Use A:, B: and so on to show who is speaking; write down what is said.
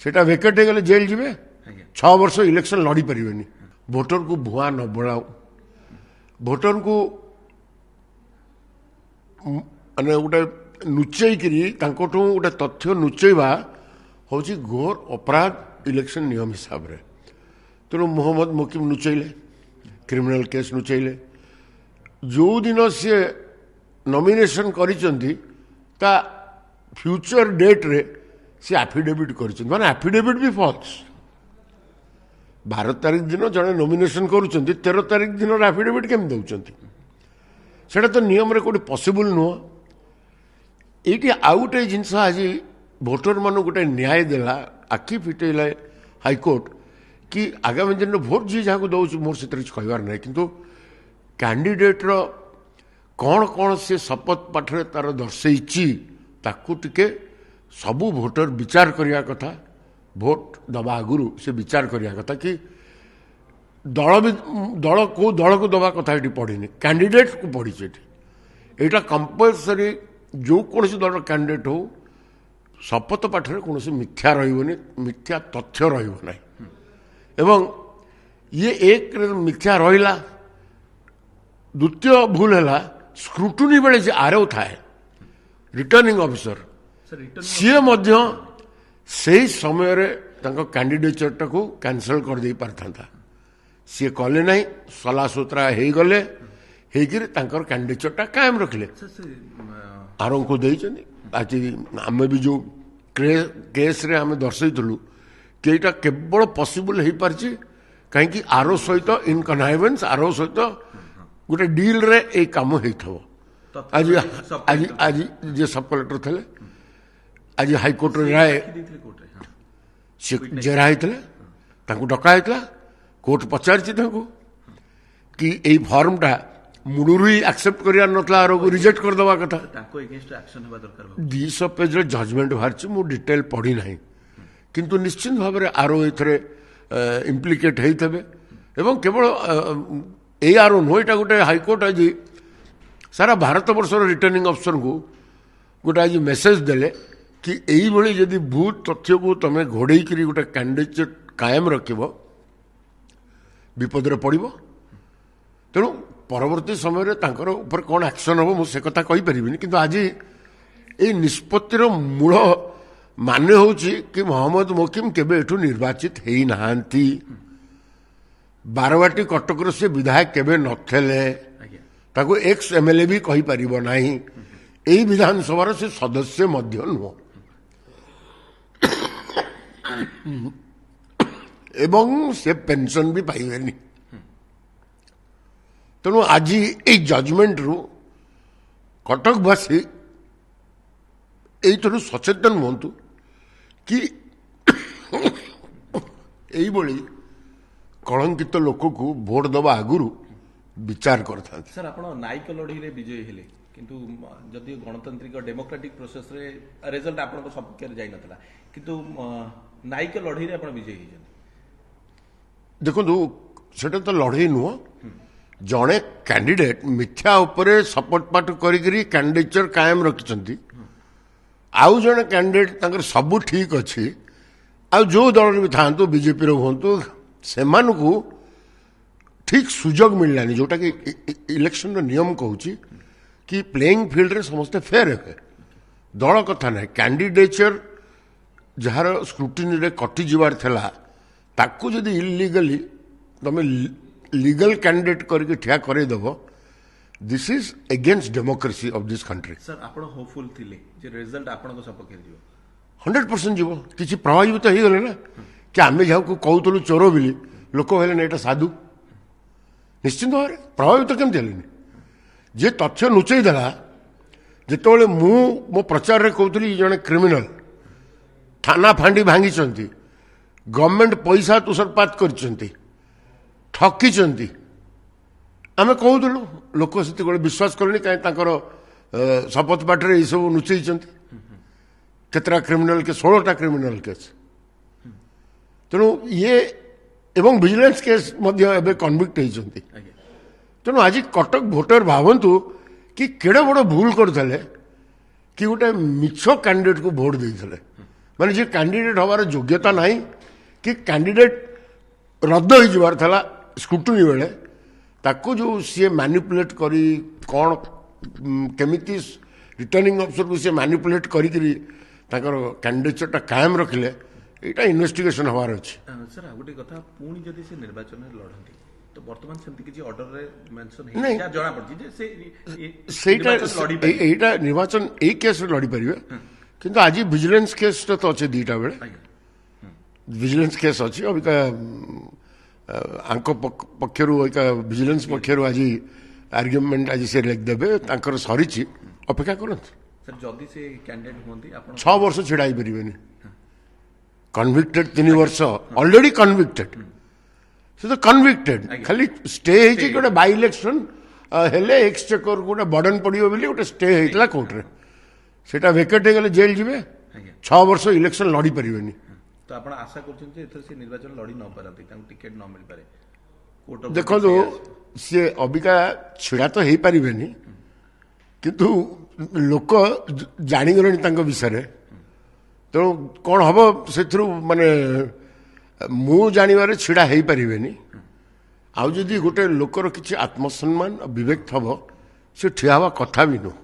A: सेटा वेकेट हो गले जेल जीवे 6 वर्ष इलेक्शन लड़ी पारे भोटर को भुआ न बढ़ाओ भोटर को माने गोटे नुचेकरी गोटे तथ्य नुचेवा हूँ घोर अपराध इलेक्शन नियम हिसाब से तेणु मोहम्मद मोकिम नुचेले क्रिमिनल केस नुचेले जो दिन सी नॉमिनेशन करिसेंती ता फ्यूचर डेट रे सी एफिडेविट करिसेंती माने एफिडेविट भी फॉल्स 12 तारीख दिन जड़े नॉमिनेशन करुचंती 13 तारीख दिन एफिडेविट केम दउचंती सेटा तो नियम रे कोडी पॉसिबल नुह एटी आउट ए जिंस आज भोटर मान गोटे न्याय देला आखि फिटेला हाईकोर्ट कि आगामी दिन भोट जी जहाँ दौर मोर से कहबार ना कि कैंडिडेट कौन कौन से शपथ पाठरे तार दर्शे ताकू टिके सबू भोटर विचार करने कथा भोट दबा आगुरी से विचार करने कथा कि दल को दबा कथा ये पढ़ी कैंडिडेट को पढ़ी यहाँ कंपलसरी जो कौन दल कैंडिडेट हो शपथ पाठरे कौन मिथ्या रही मिथ्या तथ्य रही एवं ये एक मिथ्या रहा द्वितीय भूल है स्क्रूटनी बेले जे आरओ थाए रिटर्निंग ऑफिसर सी से समय कैंडिडेचर टाक कैंसल कर दे पारथा सी कले ना सला सुतरा हो गले कैंडिडेचर टा कायम रखिले आर को आज आम भी जो केस रे आम दर्शेलु कि यहाँ केवल पॉसिबल हो पार्ची कहीं आरो सहित इन कन्हाइवेंस आरो सहित गोटे डील रे एक काम हो आज आज आज जे सब कलेक्टर थे आज हाईकोर्ट राय सी जेरा होता डका होता कोर्ट पचारि कि यही फॉर्मटा मुड़ू ही एक्सेप्ट करिया नतला आरो को रिजेक्ट कर दवा कथा 200 पेज रे जजमेंट बाहर मु डिटेल पढ़ी नाही किंतु निश्चित भाव में आरो एथरे इम्प्लिकेट होते एवं केवल ए आरो नुह यहाँ गोटे हाईकोर्ट आज सारा भारत वर्षर रिटर्निंग अफसर को गोटे आज मेसेज देले कि यही जदि भूत तथ्य को तुम घोड़े गोटे कैंडिडेट कायम रख विपद पड़ तेणु परवर्ती समय ऊपर कौन एक्शन हम मुझे कथा कहीपरि किंतु आज ये निष्पत्तिर मूल माने हूँ कि मोहम्मद मोकिम केबे एठू निर्वाचित है नहांती बारवाटी कटक से विधायक केबे नथेले ताको एक्स एमएलए भी कही परिबो नाही एही विधानसभा से सदस्य मध्य नुह एवं से पेंशन भी पाइबेनी तेणु आज ये जजमेंट रु कटकवासी यही सचेतन हूँ कि यही कलंकित लोक को भोट दबा आगुरी विचार करता
B: सर आप नायिक लड़ई विजयी हेले किंतु जदि गणतांत्रिक डेमोक्रेटिक प्रोसेस रे रिजल्ट आपन सपक्ष जाई नतला किंतु नायिक लड़ई रे विजयी होइछन
A: देखो सेटा तो लड़ई नुह जड़े कैंडिडेट मिथ्या उपरे शपथ पाठ करी कैंडिडेचर कायम रखिछंती आउ जड़े कैंडिडेट सबू ठीक अच्छी आउ जो दल भी था बीजेपी हूँ से ठीक सुजोग मिललानी जोटा कि इलेक्शन नियम कहूँ कि प्लेइंग फील्ड रे समस्ते फेयर हे दल कथा ना कैंडिडेचर जार स्क्रूटिनी रे कटि जीवार थला ताकू जदि इलीगली तुम लीगल कैंडिडेट करके ठिया करदेव this is against democracy of this country
B: sir आप होपफुल थिले जे रिजल्ट आपन सपक्ष जीव
A: 100% जीव किसी प्रभावित हो गले ना कि आम जहाँ कहूलु चोर बोली लोक कहले ना यहाँ साधु निश्चित भाव में प्रभावित केमती हेनी जे तथ्य लुचई देला जिते मो प्रचार रे कहूली जड़े क्रिमिनाल थाना फांडी भांगी गवर्नमेंट पैसा तुषारपात कर ठकी आम कहूलु लोक से विश्वास कले कहीं शपथ पाठरे ये सब Luchai केतरा criminal case 16टा criminal case तेणु ये एवं विजिलेंस केस कन्विक्ट होती तेणु आज कटक भोटर भावतु कि केड़े बड़ भूल करते कि गोटे मिछ कैंडिडेट को भोट देते ମାନେ ଯେ କ୍ୟାଣ୍ଡିଡେଟ୍ ହବାର ଯୋଗ୍ୟତା ନାହିଁ କି କ୍ୟାଣ୍ଡିଡେଟ୍ ରଦ୍ଦ ହେଇଯିବାର ଥିଲା ସ୍କ୍ରୁଟିନି ବେଳେ ତାକୁ ଯେଉଁ ସିଏ ମ୍ୟାନିପୁଲେଟ୍ କରି କ'ଣ କେମିତି ରିଟର୍ଣ୍ଣିଂ ଅଫିସରକୁ ସିଏ ମ୍ୟାନିପୁଲେଟ୍ କରିକିରି ତାଙ୍କର କ୍ୟାଣ୍ଡିଡେଚରଟା କାୟମ ରଖିଲେ ଏଇଟା ଇନଭେଷ୍ଟିଗେସନ୍ ହେବାର ଅଛି।
B: ସାର୍ ଆଉ ଗୋଟେ କଥା, ପୁଣି ଯଦି ସେ ନିର୍ବାଚନରେ ଲଢ଼ନ୍ତି ତ ବର୍ତ୍ତମାନ ସେମିତି କିଛି ଅର୍ଡରରେ ମେନସନ୍
A: ନାଇଁ।
B: ହେଇଛି ଯାହା ଜଣାପଡ଼ିଛି ଯେ ସେ
A: ସେଇଟା
B: ନିର୍ବାଚନ ଲଢ଼ିପାରିବେ।
A: ଏଇଟା ନିର୍ବାଚନ ଏଇ କେସ୍ରେ ଲଢ଼ିପାରିବେ କିନ୍ତୁ ଆଜି ଭିଜିଲାନ୍ସ କେସ୍ଟା ତ ଅଛି 2ଟା ବେଳେ
B: ଆଜ୍ଞା।
A: ଭିଜିଲାନ୍ସ କେସ୍ ଅଛି ଅବିକା ଆଙ୍କ ପକ୍ଷରୁ ଅବିକା ଭିଜିଲାନ୍ସ ପକ୍ଷରୁ ଆଜି ଆର୍ଗ୍ୟୁମେଣ୍ଟ ଆଜି ସେ ଲେଖିଦେବେ ତାଙ୍କର ସରିଛି ଅପେକ୍ଷା କରନ୍ତୁ।
B: ସାର୍ ଯଦି ସେ କ୍ୟାଣ୍ଡିଡେଟ୍ ହୁଅନ୍ତି ଆପଣ
A: 6 ବର୍ଷ ଛିଡ଼ା ହେଇପାରିବେନି କନଭିକ୍ଟେଡ୍ 3 ବର୍ଷ ଅଲରେଡି କନଭିକ୍ଟେଡ୍ ସେ ତ କନଭିକ୍ଟେଡ୍ ଖାଲି ଷ୍ଟେ ହେଇଛି ଗୋଟେ ବାଇ ଇଲେକ୍ସନ ହେଲେ ଏକ୍ସଚେକର ଗୋଟେ ବର୍ଡନ ପଡ଼ିବ ବୋଲି ଗୋଟେ ଷ୍ଟେ ହେଇଥିଲା କୋର୍ଟରେ ସେଟା ଭେକେଟ୍ ହେଇଗଲେ ଜେଲ୍ ଯିବେ
B: ଆଜ୍ଞା
A: 6 ବର୍ଷ ଇଲେକ୍ସନ ଲଢ଼ି ପାରିବେନି।
B: ତ ଆପଣ ଆଶା କରୁଛନ୍ତି ଯେ ଏଥର ସେ ନିର୍ବାଚନ ଲଢ଼ି ନ ପାରନ୍ତି ତାଙ୍କୁ ଟିକେଟ୍ ନ ମିଳିପାରେ କୋର୍ଟ
A: ଦେଖନ୍ତୁ ସିଏ ଅବିକା ଛିଡ଼ା ତ ହେଇପାରିବେନି କିନ୍ତୁ ଲୋକ ଜାଣିଗଲେଣି ତାଙ୍କ ବିଷୟରେ ତେଣୁ କ'ଣ ହବ ସେଥିରୁ ମାନେ ମୁଁ ଜାଣିବାରେ ଛିଡ଼ା ହେଇପାରିବେନି ଆଉ ଯଦି ଗୋଟେ ଲୋକର କିଛି ଆତ୍ମସମ୍ମାନ ବିବେକ ଥବ ସେ ଠିଆ ହେବା କଥା ବି ନୁହଁ।